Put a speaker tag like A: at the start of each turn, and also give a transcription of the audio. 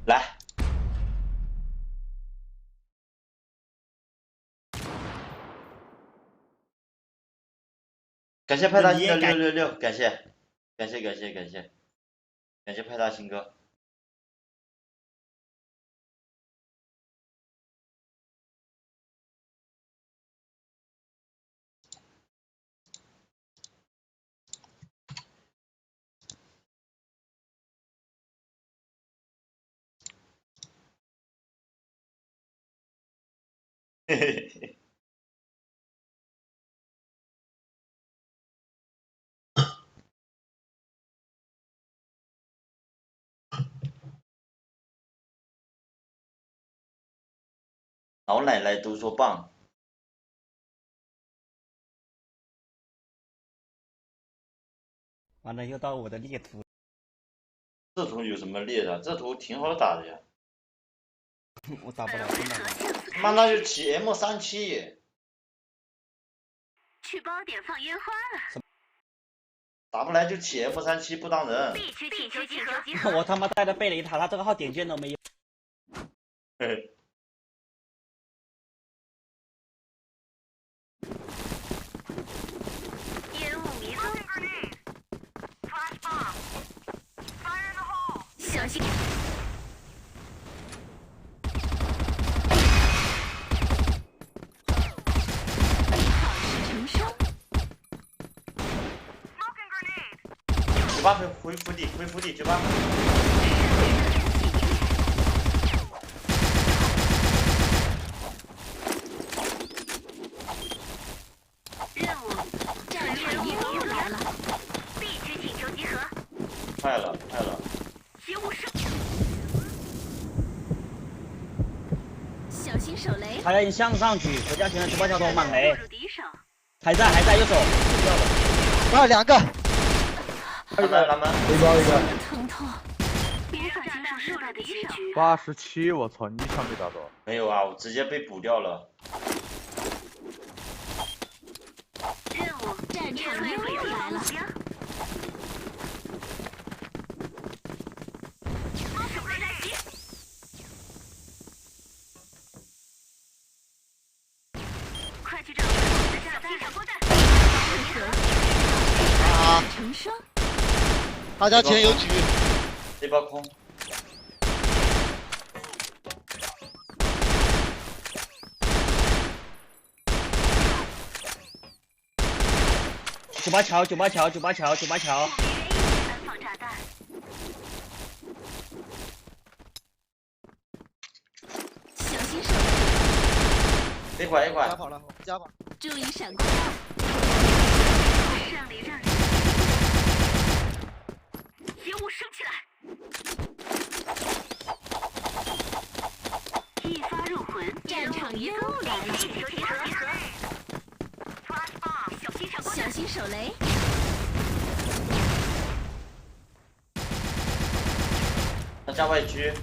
A: 来，感谢派大星的666，感谢派大星哥。嘿嘿嘿。老奶奶都说棒。
B: 完了，又到我的猎图。
A: 这图有什么猎的？这图挺好打的呀。
B: 我打不了，真的。
A: 他妈那就起 M37。
C: 去包点放烟花了。
A: 打不来就起 M37不当人。
C: 必须请求集合。
B: 我他妈带的贝雷塔，他这个号点键都没有。
A: 嘿嘿。
C: 烟雾弥漫。小心。好事成双。
A: 98分恢复地98分。
C: 任务战略任务来了，必须请求集合。
A: 快了。
C: 接物生。小心手雷。
B: 还要向上去，国家群的直播小头满雷。
C: 敌手。
B: 还在右手。
D: 啊，2个。
A: 他们。
D: 背包一个。
C: 疼痛。别上经上失败的结局。
E: 87，我操，你一枪没打到。
A: 没有啊，我直接被补掉了。
C: 任务战场任务来了。快去找我的小心闪光弹。
D: 啊！
C: 成双。
D: 大家前有举。
A: 这包空。
B: 酒吧桥。
C: 安放炸弹。小心手。
A: 一会
D: 家跑了，家跑。
C: 注意闪光。让梨。烟雾升起来。一发入魂。战场烟雾来了。小心手雷。
A: 他加外狙。